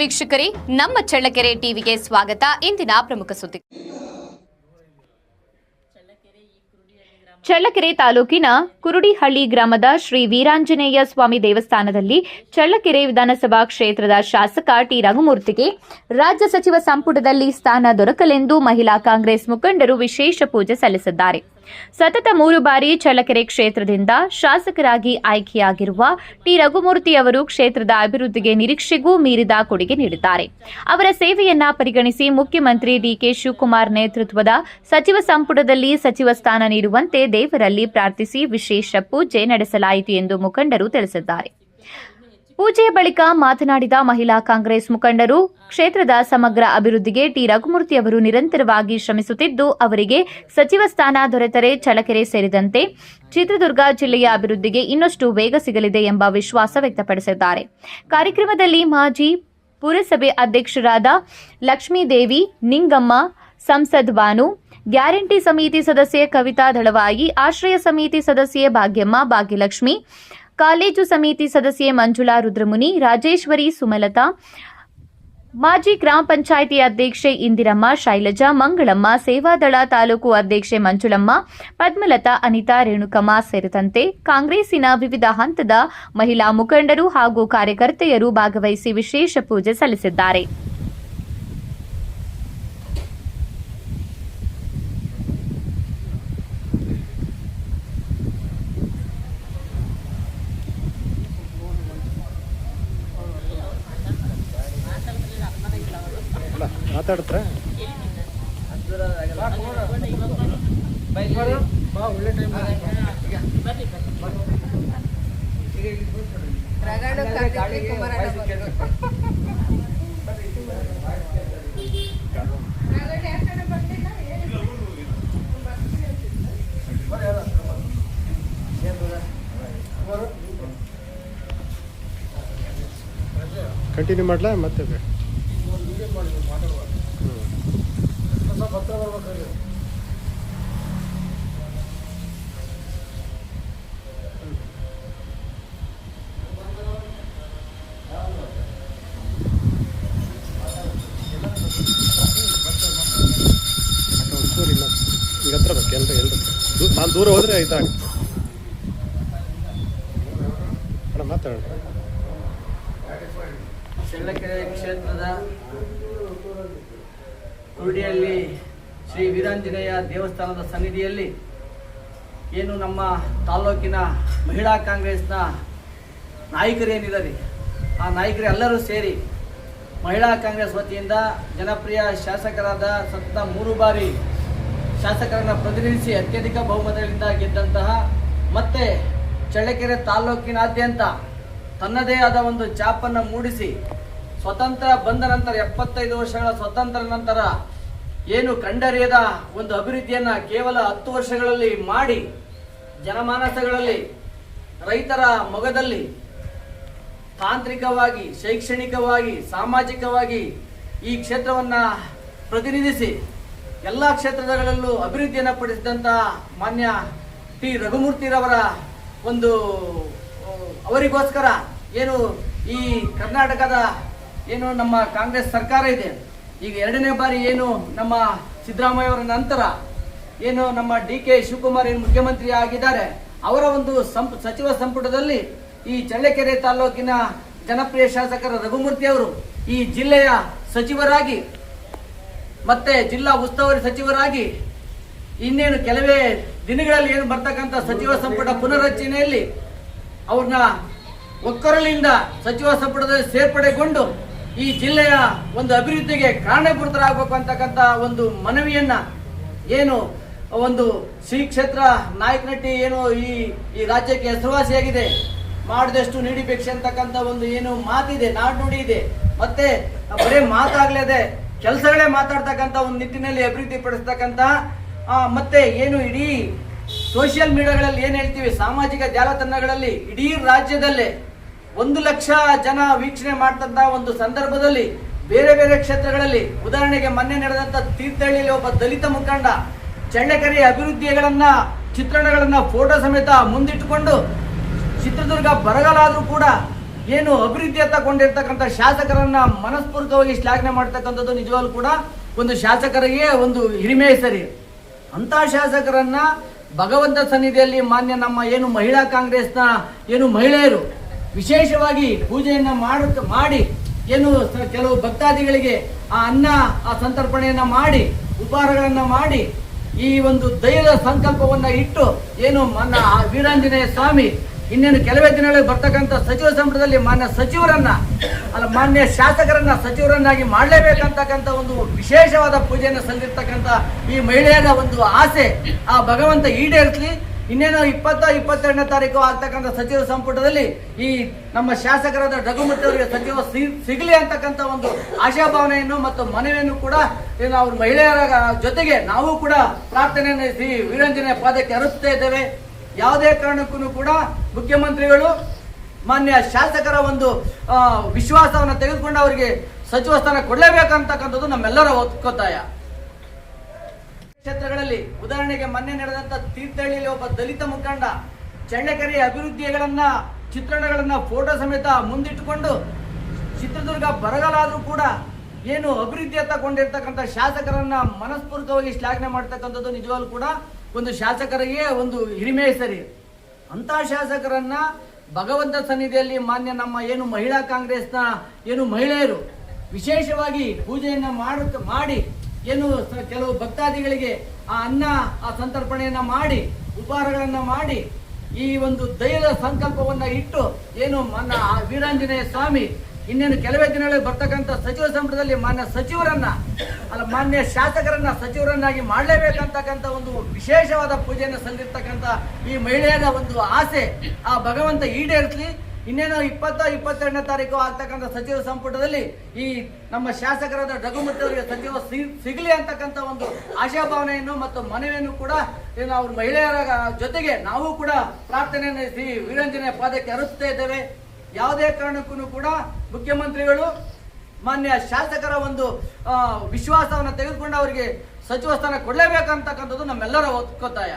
ವೀಕ್ಷಕರೇ, ನಮ್ಮ ಚಳ್ಳಕೆರೆ ಟಿವಿಗೆ ಸ್ವಾಗತ. ಇಂದಿನ ಪ್ರಮುಖ ಸುದ್ದಿ. ಚಳ್ಳಕೆರೆ ತಾಲೂಕಿನ ಕುರುಡಿಹಳ್ಳಿ ಗ್ರಾಮದ ಶ್ರೀ ವೀರಾಂಜನೇಯ ಸ್ವಾಮಿ ದೇವಸ್ಥಾನದಲ್ಲಿ ಚಳ್ಳಕೆರೆ ವಿಧಾನಸಭಾ ಕ್ಷೇತ್ರದ ಶಾಸಕ ಟಿ ರಘುಮೂರ್ತಿಗೆ ರಾಜ್ಯ ಸಚಿವ ಸಂಪುಟದಲ್ಲಿ ಸ್ಥಾನ ದೊರಕಲೆಂದು ಮಹಿಳಾ ಕಾಂಗ್ರೆಸ್ ಮುಖಂಡರು ವಿಶೇಷ ಪೂಜೆ ಸಲ್ಲಿಸಿದ್ದಾರೆ. ಸತತ 3 ಬಾರಿ ಚಳ್ಳಕೆರೆ ಕ್ಷೇತ್ರದಿಂದ ಶಾಸಕರಾಗಿ ಆಯ್ಕೆಯಾಗಿರುವ ಟಿ ರಘುಮೂರ್ತಿ ಅವರು ಕ್ಷೇತ್ರದ ಅಭಿವೃದ್ಧಿಗೆ ನಿರೀಕ್ಷೆಗೂ ಮೀರಿದ ಕೊಡುಗೆ ನೀಡಿದ್ದಾರೆ. ಅವರ ಸೇವೆಯನ್ನ ಪರಿಗಣಿಸಿ ಮುಖ್ಯಮಂತ್ರಿ ಡಿಕೆ ಶಿವಕುಮಾರ್ ನೇತೃತ್ವದ ಸಚಿವ ಸಂಪುಟದಲ್ಲಿ ಸಚಿವ ಸ್ಥಾನ ನೀಡುವಂತೆ ದೇವರಲ್ಲಿ ಪ್ರಾರ್ಥಿಸಿ ವಿಶೇಷ ಪೂಜೆ ನಡೆಸಲಾಯಿತು ಎಂದು ಮುಖಂಡರು ತಿಳಿಸಿದ್ದಾರೆ. ಪೂಜೆಯ ಬಳಿಕ ಮಾತನಾಡಿದ ಮಹಿಳಾ ಕಾಂಗ್ರೆಸ್ ಮುಖಂಡರು, ಕ್ಷೇತ್ರದ ಸಮಗ್ರ ಅಭಿವೃದ್ಧಿಗೆ ಟಿ ರಘುಮೂರ್ತಿ ಅವರು ನಿರಂತರವಾಗಿ ಶ್ರಮಿಸುತ್ತಿದ್ದು, ಅವರಿಗೆ ಸಚಿವ ಸ್ಥಾನ ದೊರೆತರೆ ಚಳ್ಳಕೆರೆ ಸೇರಿದಂತೆ ಚಿತ್ರದುರ್ಗ ಜಿಲ್ಲೆಯ ಅಭಿವೃದ್ಧಿಗೆ ಇನ್ನಷ್ಟು ವೇಗ ಸಿಗಲಿದೆ ಎಂಬ ವಿಶ್ವಾಸ ವ್ಯಕ್ತಪಡಿಸಿದ್ದಾರೆ. ಕಾರ್ಯಕ್ರಮದಲ್ಲಿ ಮಾಜಿ ಪುರಸಭೆ ಅಧ್ಯಕ್ಷರಾದ ಲಕ್ಷ್ಮೀದೇವಿ, ನಿಂಗಮ್ಮ, ಸಂಸದ್ ಬಾನು, ಗ್ಯಾರಂಟಿ ಸಮಿತಿ ಸದಸ್ಯೆ ಕವಿತಾ ದಳವಾಯಿ, ಆಶ್ರಯ ಸಮಿತಿ ಸದಸ್ಯೆ ಭಾಗ್ಯಮ್ಮ, ಭಾಗ್ಯಲಕ್ಷ್ಮಿ, ಕಾಲೇಜು ಸಮಿತಿ ಸದಸ್ಯೆ ಮಂಜುಳಾ ರುದ್ರಮುನಿ, ರಾಜೇಶ್ವರಿ, ಸುಮಲತಾ, ಮಾಜಿ ಗ್ರಾಮ ಪಂಚಾಯಿತಿ ಅಧ್ಯಕ್ಷೆ ಇಂದಿರಮ್ಮ, ಶೈಲಜಾ, ಮಂಗಳಮ್ಮ, ಸೇವಾದಳ ತಾಲೂಕು ಅಧ್ಯಕ್ಷೆ ಮಂಜುಳಮ್ಮ, ಪದ್ಮಲತಾ, ಅನಿತಾ, ರೇಣುಕಮ್ಮ ಸೇರಿದಂತೆ ಕಾಂಗ್ರೆಸ್ಸಿನ ವಿವಿಧ ಹಂತದ ಮಹಿಳಾ ಮುಖಂಡರು ಹಾಗೂ ಕಾರ್ಯಕರ್ತೆಯರು ಭಾಗವಹಿಸಿ ವಿಶೇಷ ಪೂಜೆ ಸಲ್ಲಿಸಿದ್ದಾರೆ. ಮಾತಾಡ್ತಾರೆ ಕಂಟಿನ್ಯೂ ಮಾಡ್ಲಾ ಮತ್ತೆ ಈಗ ಹತ್ರ ಬೇಕು ಎಲ್ರು ನಾನು ದೂರ ಹೋದ್ರೆ ಆಯ್ತಾ ಮಾತಾಡ. ಚಳ್ಳಕೆರೆ ಕ್ಷೇತ್ರದ ಕುರುಡಿಯಲ್ಲಿ ಶ್ರೀ ವೀರಾಂಜನೇಯ ದೇವಸ್ಥಾನದ ಸನ್ನಿಧಿಯಲ್ಲಿ ಏನು ನಮ್ಮ ತಾಲೂಕಿನ ಮಹಿಳಾ ಕಾಂಗ್ರೆಸ್ನ ನಾಯಕರೇನಿದ್ದಾರೆ, ಆ ನಾಯಕರೆಲ್ಲರೂ ಸೇರಿ ಮಹಿಳಾ ಕಾಂಗ್ರೆಸ್ ವತಿಯಿಂದ ಜನಪ್ರಿಯ ಶಾಸಕರಾದ ಸತತ 3 ಬಾರಿ ಶಾಸಕರನ್ನು ಪ್ರತಿನಿಧಿಸಿ ಅತ್ಯಧಿಕ ಬಹುಮತಗಳಿಂದ ಗೆದ್ದಂತಹ ಮತ್ತೆ ಚಳ್ಳಕೆರೆ ತಾಲೂಕಿನಾದ್ಯಂತ ತನ್ನದೇ ಆದ ಒಂದು ಛಾಪನ್ನು ಮೂಡಿಸಿ ಸ್ವತಂತ್ರ ಬಂದ ನಂತರ 75 ವರ್ಷಗಳ ಸ್ವತಂತ್ರ ನಂತರ ಏನು ಕಂಡರಿಯದ ಒಂದು ಅಭಿವೃದ್ಧಿಯನ್ನು ಕೇವಲ 10 ವರ್ಷಗಳಲ್ಲಿ ಮಾಡಿ ಜನಮಾನಸಗಳಲ್ಲಿ ರೈತರ ಮೊಗದಲ್ಲಿ ತಾಂತ್ರಿಕವಾಗಿ, ಶೈಕ್ಷಣಿಕವಾಗಿ, ಸಾಮಾಜಿಕವಾಗಿ ಈ ಕ್ಷೇತ್ರವನ್ನು ಪ್ರತಿನಿಧಿಸಿ ಎಲ್ಲ ಕ್ಷೇತ್ರಗಳಲ್ಲೂ ಅಭಿವೃದ್ಧಿಯನ್ನು ಪಡಿಸಿದಂತಹ ಮಾನ್ಯ ಟಿ ರಘುಮೂರ್ತಿರವರ ಒಂದು ಅವರಿಗೋಸ್ಕರ ಏನು ಈ ಕರ್ನಾಟಕದ ಏನು ನಮ್ಮ ಕಾಂಗ್ರೆಸ್ ಸರ್ಕಾರ ಇದೆ, ಈಗ 2ನೇ ಬಾರಿ ಏನು ನಮ್ಮ ಸಿದ್ದರಾಮಯ್ಯವರ ನಂತರ ಏನು ನಮ್ಮ ಡಿಕೆ ಶಿವಕುಮಾರ್ ಏನು ಮುಖ್ಯಮಂತ್ರಿ ಆಗಿದ್ದಾರೆ, ಅವರ ಒಂದು ಸಚಿವ ಸಂಪುಟದಲ್ಲಿ ಈ ಚಳ್ಳಕೆರೆ ತಾಲೂಕಿನ ಜನಪ್ರಿಯ ಶಾಸಕರ ರಘುಮೂರ್ತಿ ಅವರು ಈ ಜಿಲ್ಲೆಯ ಸಚಿವರಾಗಿ ಮತ್ತೆ ಜಿಲ್ಲಾ ಉಸ್ತುವಾರಿ ಸಚಿವರಾಗಿ ಇನ್ನೇನು ಕೆಲವೇ ದಿನಗಳಲ್ಲಿ ಏನು ಬರ್ತಕ್ಕಂಥ ಸಚಿವ ಸಂಪುಟ ಪುನರ್ರಚನೆಯಲ್ಲಿ ಅವ್ರನ್ನ ಒಕ್ಕೊರಲಿಂದ ಸಚಿವ ಸಂಪುಟದಲ್ಲಿ ಸೇರ್ಪಡೆಗೊಂಡು ಈ ಜಿಲ್ಲೆಯ ಒಂದು ಅಭಿವೃದ್ಧಿಗೆ ಕಾರಣೀಭೂತರಾಗಬೇಕು ಅಂತಕ್ಕಂಥ ಒಂದು ಮನವಿಯನ್ನ ಏನು ಒಂದು ಶ್ರೀ ಕ್ಷೇತ್ರ ನಾಯಕನಟ್ಟಿ ಏನು ಈ ರಾಜ್ಯಕ್ಕೆ ಹೆಸರುವಾಸಿಯಾಗಿದೆ, ಮಾಡಿದಷ್ಟು ನೀಡಿಬೇಕು ಅಂತಕ್ಕಂಥ ಒಂದು ಏನು ಮಾತಿದೆ, ನಾಡುನುಡಿ ಇದೆ. ಮತ್ತೆ ಬರೀ ಮಾತಾಗ್ಲೇದೆ ಕೆಲಸಗಳೇ ಮಾತಾಡ್ತಕ್ಕಂಥ ಒಂದು ನಿಟ್ಟಿನಲ್ಲಿ ಅಭಿವೃದ್ಧಿ ಪಡಿಸ್ತಕ್ಕಂಥ ಮತ್ತೆ ಏನು ಇಡೀ ಸೋಷಿಯಲ್ ಮೀಡಿಯಾಗಳಲ್ಲಿ ಏನು ಹೇಳ್ತೀವಿ, ಸಾಮಾಜಿಕ ಜಾಲತಾಣಗಳಲ್ಲಿ ಇಡೀ ರಾಜ್ಯದಲ್ಲೇ 1 ಲಕ್ಷ ಜನ ವೀಕ್ಷಣೆ ಮಾಡ್ತಂತ ಒಂದು ಸಂದರ್ಭದಲ್ಲಿ ಬೇರೆ ಬೇರೆ ಕ್ಷೇತ್ರಗಳಲ್ಲಿ, ಉದಾಹರಣೆಗೆ ಮೊನ್ನೆ ನಡೆದಂತ ತೀರ್ಥಹಳ್ಳಿಯಲ್ಲಿ ಒಬ್ಬ ದಲಿತ ಮುಖಂಡ ಚಳ್ಳಕೆರೆ ಅಭಿವೃದ್ಧಿಗಳನ್ನ ಚಿತ್ರಣಗಳನ್ನ ಫೋಟೋ ಸಮೇತ ಮುಂದಿಟ್ಟುಕೊಂಡು ಚಿತ್ರದುರ್ಗ ಬರಗಾಲ ಆದ್ರೂ ಕೂಡ ಏನು ಅಭಿವೃದ್ಧಿಯತ್ತ ಕೊಂಡಿರ್ತಕ್ಕಂಥ ಶಾಸಕರನ್ನ ಮನಸ್ಪೂರ್ವಕವಾಗಿ ಶ್ಲಾಘನೆ ಮಾಡ್ತಕ್ಕಂಥದ್ದು ನಿಜವಾಗ್ಲೂ ಕೂಡ ಒಂದು ಶಾಸಕರಿಗೆ ಒಂದು ಹಿರಿಮೆ ಸರಿ. ಅಂತ ಶಾಸಕರನ್ನ ಭಗವಂತ ಸನ್ನಿಧಿಯಲ್ಲಿ ಮಾನ್ಯ ನಮ್ಮ ಏನು ಮಹಿಳಾ ಕಾಂಗ್ರೆಸ್ನ ಏನು ಮಹಿಳೆಯರು ವಿಶೇಷವಾಗಿ ಪೂಜೆಯನ್ನ ಮಾಡಿ ಏನು ಕೆಲವು ಭಕ್ತಾದಿಗಳಿಗೆ ಆ ಅನ್ನ ಆ ಸಂತರ್ಪಣೆಯನ್ನ ಮಾಡಿ ಉಪಹಾರಗಳನ್ನ ಮಾಡಿ ಈ ಒಂದು ಧೈರ್ಯದ ಸಂಕಲ್ಪವನ್ನ ಇಟ್ಟು ಏನು ಮಾನ್ಯ ವೀರಾಂಜನೇಯ ಸ್ವಾಮಿ ಇನ್ನೇನು ಕೆಲವೇ ದಿನಗಳಲ್ಲಿ ಬರ್ತಕ್ಕಂಥ ಸಚಿವ ಸಂಪುಟದಲ್ಲಿ ಮಾನ್ಯ ಶಾಸಕರನ್ನ ಸಚಿವರನ್ನಾಗಿ ಮಾಡಲೇಬೇಕಂತಕ್ಕಂಥ ಒಂದು ವಿಶೇಷವಾದ ಪೂಜೆಯನ್ನು ಸಲ್ಲಿರ್ತಕ್ಕಂಥ ಈ ಮಹಿಳೆಯರ ಒಂದು ಆಸೆ ಆ ಭಗವಂತ ಈಡೇರಿಸಲಿ. ಇನ್ನೇನು 22ನೇ ತಾರೀಕು ಆಗ್ತಕ್ಕಂಥ ಸಚಿವ ಸಂಪುಟದಲ್ಲಿ ಈ ನಮ್ಮ ಶಾಸಕರಾದ ರಘುಮೂರ್ತಿ ಅವರಿಗೆ ಸಚಿವ ಸಿಗಲಿ ಅಂತಕ್ಕಂಥ ಒಂದು ಆಶಾಭಾವನೆಯನ್ನು ಮತ್ತು ಮನವಿಯನ್ನು ಕೂಡ ನಾವು ಮಹಿಳೆಯರ ಜೊತೆಗೆ ನಾವು ಕೂಡ ಪ್ರಾರ್ಥನೆಯನ್ನು ಶ್ರೀ ವೀರಾಂಜನೇಯ ಪಾದಕ್ಕೆ ಅರ್ಪಿಸ್ತಾ ಇದ್ದೇವೆ. ಯಾವುದೇ ಕಾರಣಕ್ಕೂ ಕೂಡ ಮುಖ್ಯಮಂತ್ರಿಗಳು ಮಾನ್ಯ ಶಾಸಕರ ಒಂದು ವಿಶ್ವಾಸವನ್ನು ತೆಗೆದುಕೊಂಡು ಅವರಿಗೆ ಸಚಿವ ಸ್ಥಾನ ಕೊಡಲೇಬೇಕಂತಕ್ಕಂಥದ್ದು ನಮ್ಮೆಲ್ಲರ ಒತ್ತಾಯ. ಕ್ಷೇತ್ರಗಳಲ್ಲಿ ಉದಾಹರಣೆಗೆ ಮೊನ್ನೆ ನಡೆದಂತ ತೀರ್ಥಹಳ್ಳಿಯಲ್ಲಿ ಒಬ್ಬ ದಲಿತ ಮುಖಂಡ ಚಳ್ಳಕೆರೆ ಅಭಿವೃದ್ಧಿಗಳನ್ನ ಚಿತ್ರಣಗಳನ್ನ ಫೋಟೋ ಸಮೇತ ಮುಂದಿಟ್ಟುಕೊಂಡು ಚಿತ್ರದುರ್ಗ ಬರಗಾಲಾದ್ರೂ ಕೂಡ ಏನು ಅಭಿವೃದ್ಧಿಯತ್ತ ಕೊಂಡಿರ್ತಕ್ಕಂಥ ಶಾಸಕರನ್ನ ಮನಸ್ಪೂರ್ವಕವಾಗಿ ಶ್ಲಾಘನೆ ಮಾಡ್ತಕ್ಕಂಥದ್ದು ನಿಜವಾಗ್ಲೂ ಕೂಡ ಒಂದು ಶಾಸಕರಿಗೆ ಒಂದು ಹಿರಿಮೆ ಸರಿ. ಅಂತ ಶಾಸಕರನ್ನ ಭಗವಂತ ಸನ್ನಿಧಿಯಲ್ಲಿ ಮಾನ್ಯ ನಮ್ಮ ಏನು ಮಹಿಳಾ ಕಾಂಗ್ರೆಸ್ನ ಏನು ಮಹಿಳೆಯರು ವಿಶೇಷವಾಗಿ ಪೂಜೆಯನ್ನ ಮಾಡಿ ಏನು ಕೆಲವು ಭಕ್ತಾದಿಗಳಿಗೆ ಆ ಅನ್ನ ಆ ಸಂತರ್ಪಣೆಯನ್ನ ಮಾಡಿ ಉಪಹಾರಗಳನ್ನ ಮಾಡಿ ಈ ಒಂದು ಧೈರ್ಯದ ಸಂಕಲ್ಪವನ್ನ ಇಟ್ಟು ಏನು ವೀರಾಂಜನೇಯ ಸ್ವಾಮಿ ಇನ್ನೇನು ಕೆಲವೇ ದಿನಗಳಲ್ಲಿ ಬರ್ತಕ್ಕಂಥ ಸಚಿವ ಸಂಪುಟದಲ್ಲಿ ಮಾನ್ಯ ಶಾಸಕರನ್ನ ಸಚಿವರನ್ನಾಗಿ ಮಾಡಲೇಬೇಕಂತಕ್ಕಂಥ ಒಂದು ವಿಶೇಷವಾದ ಪೂಜೆಯನ್ನು ಸಲ್ಲಿರ್ತಕ್ಕಂಥ ಈ ಮಹಿಳೆಯರ ಒಂದು ಆಸೆ ಆ ಭಗವಂತ ಈಡೇರಿಸಲಿ. ಇನ್ನೇನು 22ನೇ ತಾರೀಕು ಆಗ್ತಕ್ಕಂಥ ಸಚಿವ ಸಂಪುಟದಲ್ಲಿ ಈ ನಮ್ಮ ಶಾಸಕರಾದ ರಘುಮೂರ್ತಿ ಅವರಿಗೆ ಸಚಿವ ಸಿಗಲಿ ಅಂತಕ್ಕಂಥ ಒಂದು ಆಶಾಭಾವನೆಯನ್ನು ಮತ್ತು ಮನವಿಯನ್ನು ಕೂಡ ನಾವು ಮಹಿಳೆಯರ ಜೊತೆಗೆ ನಾವು ಕೂಡ ಪ್ರಾರ್ಥನೆಯನ್ನು ಶ್ರೀ ವೀರಾಂಜನೇಯ ಪಾದಕ್ಕೆ ಅರ್ಪಿಸ್ತಾ ಇದ್ದೇವೆ. ಯಾವುದೇ ಕಾರಣಕ್ಕೂ ಕೂಡ ಮುಖ್ಯಮಂತ್ರಿಗಳು ಮಾನ್ಯ ಶಾಸಕರ ಒಂದು ವಿಶ್ವಾಸವನ್ನು ತೆಗೆದುಕೊಂಡು ಅವರಿಗೆ ಸಚಿವ ಸ್ಥಾನ ಕೊಡಲೇಬೇಕಂತಕ್ಕಂಥದ್ದು ನಮ್ಮೆಲ್ಲರ ಒತ್ತಾಯ.